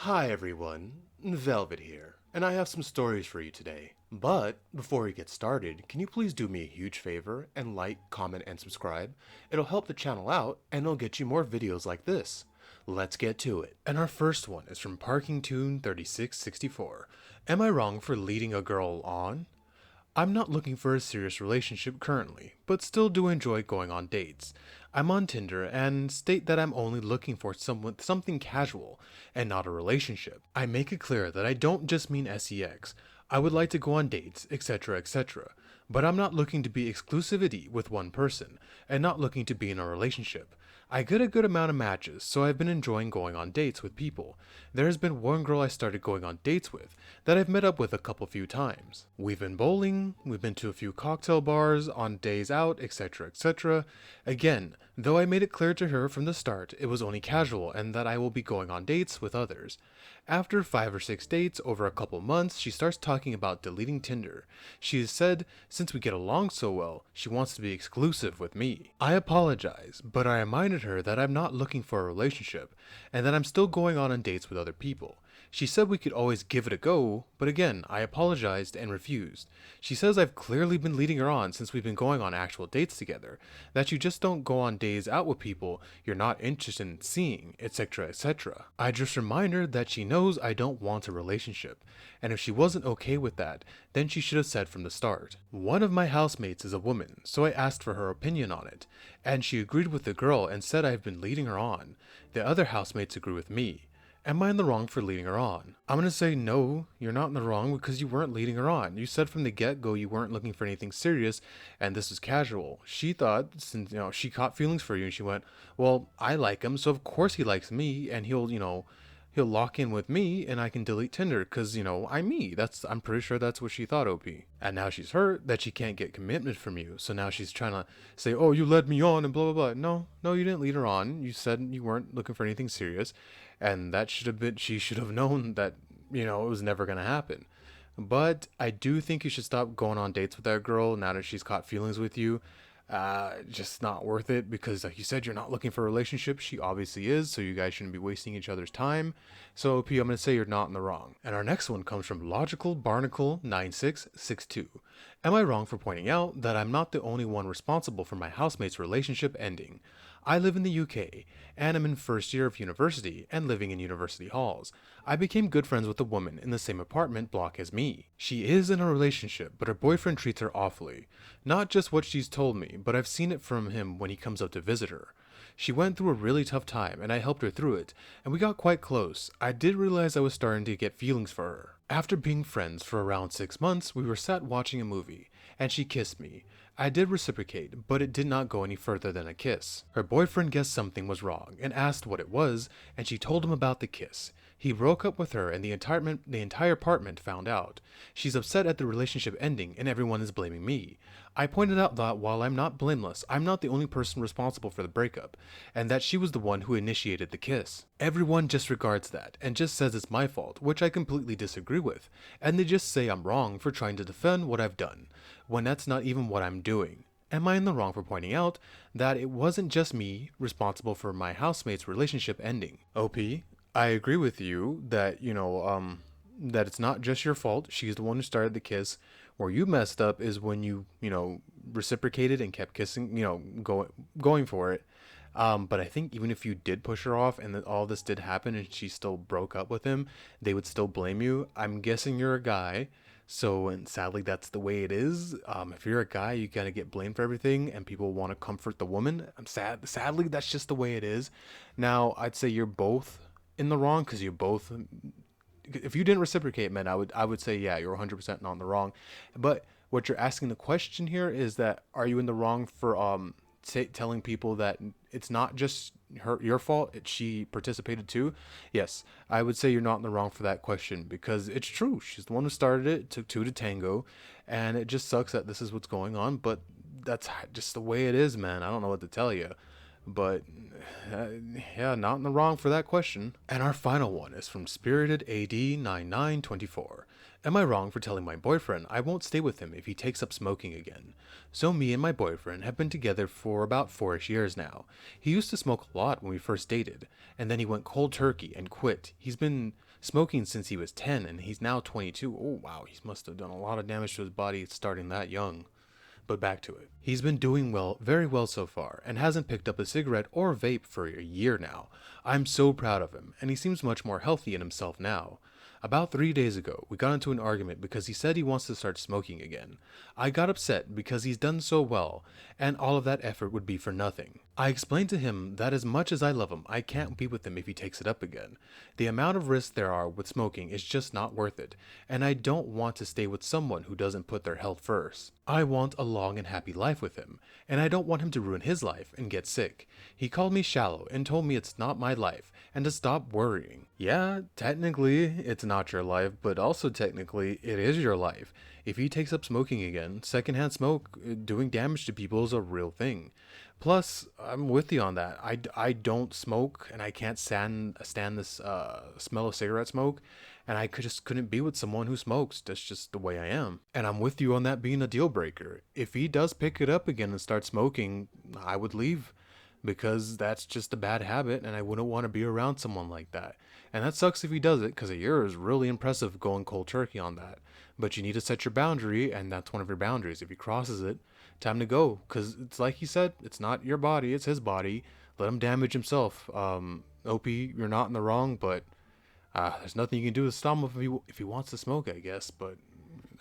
Hi everyone, Velvet here, and I have some stories for you today. But before we get started, can you please do me a huge favor and like, comment, and subscribe? It'll help the channel out and it'll get you more videos like this. Let's get to it. And our first one is from Parking Tune 3664. Am I wrong for leading a girl on? I'm not looking for a serious relationship currently, but still do enjoy going on dates. I'm on Tinder and state that I'm only looking for something casual and not a relationship. I make it clear that I don't just mean sex. I would like to go on dates, etc., etc. But I'm not looking to be exclusivity with one person and not looking to be in a relationship. I get a good amount of matches, so I've been enjoying going on dates with people. There has been one girl I started going on dates with that I've met up with a couple few times. We've been bowling, we've been to a few cocktail bars, on days out, etc., etc. Again, though I made it clear to her from the start it was only casual and that I will be going on dates with others. After 5 or 6 dates over a couple months, she starts talking about deleting Tinder. She has said, since we get along so well, she wants to be exclusive with me. I apologize, but I reminded her that I'm not looking for a relationship, and that I'm still going on dates with other people. She said we could always give it a go, but again, I apologized and refused. She says I've clearly been leading her on since we've been going on actual dates together, that you just don't go on days out with people you're not interested in seeing, etc., etc. I just remind her that she knows I don't want a relationship, and if she wasn't okay with that, then she should have said from the start. One of my housemates is a woman, so I asked for her opinion on it, and she agreed with the girl and said I've been leading her on. The other housemates agree with me. Am I in the wrong for leading her on? I'm gonna say no, you're not in the wrong because you weren't leading her on. You said from the get-go you weren't looking for anything serious and this is casual. She thought, since she caught feelings for you and she went, well, I like him, so of course he likes me and he'll lock in with me and I can delete Tinder because, I'm me. I'm pretty sure that's what she thought, OP. And now she's hurt that she can't get commitment from you. So now she's trying to say, oh, you led me on and blah, blah, blah. No, you didn't lead her on. You said you weren't looking for anything serious. And she should have known that, it was never going to happen. But I do think you should stop going on dates with that girl now that she's caught feelings with you. Just not worth it because, like you said, you're not looking for a relationship. She obviously is, so you guys shouldn't be wasting each other's time. So, OP, I'm going to say you're not in the wrong. And our next one comes from Logical Barnacle 9662. Am I wrong for pointing out that I'm not the only one responsible for my housemate's relationship ending? I live in the UK, and am in first year of university and living in university halls. I became good friends with a woman in the same apartment block as me. She is in a relationship, but her boyfriend treats her awfully. Not just what she's told me, but I've seen it from him when he comes up to visit her. She went through a really tough time, and I helped her through it, and we got quite close. I did realize I was starting to get feelings for her. After being friends for around 6 months, we were sat watching a movie, and she kissed me. I did reciprocate, but it did not go any further than a kiss. Her boyfriend guessed something was wrong and asked what it was, and she told him about the kiss. He broke up with her and the entire apartment found out. She's upset at the relationship ending and everyone is blaming me. I pointed out that while I'm not blameless, I'm not the only person responsible for the breakup, and that she was the one who initiated the kiss. Everyone disregards that and just says it's my fault, which I completely disagree with, and they just say I'm wrong for trying to defend what I've done, when that's not even what I'm doing. Am I in the wrong for pointing out that it wasn't just me responsible for my housemate's relationship ending? OP, I agree with you that, that it's not just your fault. She's the one who started the kiss. Where you messed up is when you, reciprocated and kept kissing, going for it. But I think even if you did push her off and that all this did happen and she still broke up with him, they would still blame you. I'm guessing you're a guy. So, and sadly, that's the way it is. If you're a guy, you kind of get blamed for everything, and people want to comfort the woman. Sadly, that's just the way it is. Now, I'd say you're both in the wrong because you both. If you didn't reciprocate, man, I would say yeah, you're 100% not in the wrong. But what you're asking the question here is that are you in the wrong for telling people that it's not just your fault, she participated too? Yes, I would say you're not in the wrong for that question because it's true. She's the one who started it. It took two to tango, and it just sucks that this is what's going on. But that's just the way it is, man. I don't know what to tell you. But yeah, not in the wrong for that question. And our final one is from Spirited AD 9924. Am I wrong for telling my boyfriend I won't stay with him if he takes up smoking again? So me and my boyfriend have been together for about 4ish years now. He used to smoke a lot when we first dated, and then he went cold turkey and quit. He's been smoking since he was 10 and he's now 22. Oh wow, he must have done a lot of damage to his body starting that young. But back to it. He's been doing well, very well so far, and hasn't picked up a cigarette or vape for a year now. I'm so proud of him, and he seems much more healthy in himself now. About 3 days ago, we got into an argument because he said he wants to start smoking again. I got upset because he's done so well, and all of that effort would be for nothing. I explained to him that as much as I love him, I can't be with him if he takes it up again. The amount of risks there are with smoking is just not worth it, and I don't want to stay with someone who doesn't put their health first. I want a long and happy life with him, and I don't want him to ruin his life and get sick. He called me shallow and told me it's not my life, and to stop worrying. Yeah, technically, it's not your life, but also technically, it is your life. If he takes up smoking again, secondhand smoke doing damage to people is a real thing. Plus, I'm with you on that. I don't smoke, and I can't stand this smell of cigarette smoke, and just couldn't be with someone who smokes. That's just the way I am. And I'm with you on that being a deal breaker. If he does pick it up again and start smoking, I would leave, because that's just a bad habit, and I wouldn't want to be around someone like that. And that sucks if he does it, because a year is really impressive going cold turkey on that. But you need to set your boundary, and that's one of your boundaries. If he crosses it, time to go, because it's like he said, it's not your body, it's his body. Let him damage himself. OP, you're not in the wrong, but there's nothing you can do to stop him if he wants to smoke, I guess. But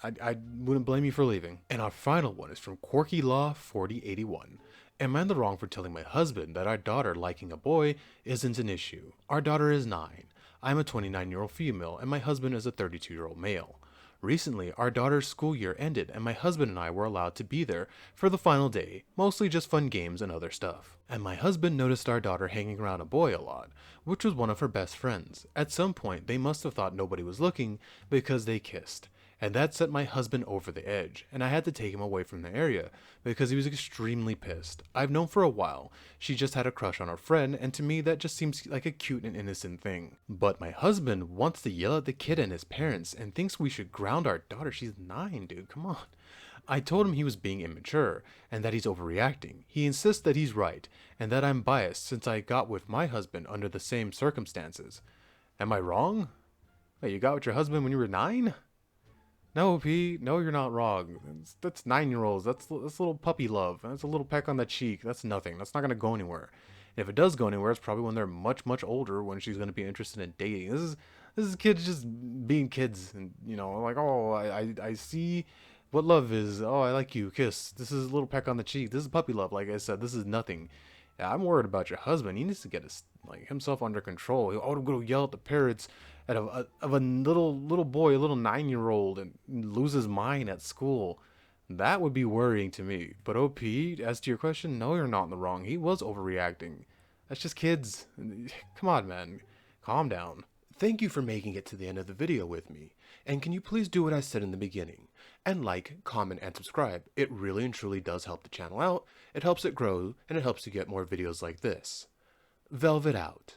I wouldn't blame you for leaving. And our final one is from Quirky Law 4081. Am I in the wrong for telling my husband that our daughter liking a boy isn't an issue? Our daughter is 9. I'm a 29-year-old female, and my husband is a 32-year-old male. Recently, our daughter's school year ended, and my husband and I were allowed to be there for the final day, mostly just fun games and other stuff. And my husband noticed our daughter hanging around a boy a lot, which was one of her best friends. At some point, they must have thought nobody was looking because they kissed. And that set my husband over the edge, and I had to take him away from the area because he was extremely pissed. I've known for a while she just had a crush on our friend, and to me that just seems like a cute and innocent thing. But my husband wants to yell at the kid and his parents and thinks we should ground our daughter. She's 9, dude, come on. I told him he was being immature and that he's overreacting. He insists that he's right and that I'm biased since I got with my husband under the same circumstances. Am I wrong? Wait, you got with your husband when you were 9? No, P. No, you're not wrong. That's 9-year-olds. That's little puppy love. That's a little peck on the cheek. That's nothing. That's not gonna go anywhere. And if it does go anywhere, it's probably when they're much, much older, when she's gonna be interested in dating. This is kids just being kids, and like, oh, I see what love is. Oh, I like you. Kiss. This is a little peck on the cheek. This is puppy love. Like I said, this is nothing. Yeah, I'm worried about your husband. He needs to get himself under control. Oh, I'm gonna yell at the parents of a little boy, a little 9-year-old, and lose his mind at school. That would be worrying to me. But OP, as to your question, no, you're not in the wrong. He was overreacting. That's just kids. Come on, man. Calm down. Thank you for making it to the end of the video with me. And can you please do what I said in the beginning? And like, comment, and subscribe. It really and truly does help the channel out. It helps it grow, and it helps you get more videos like this. Velvet out.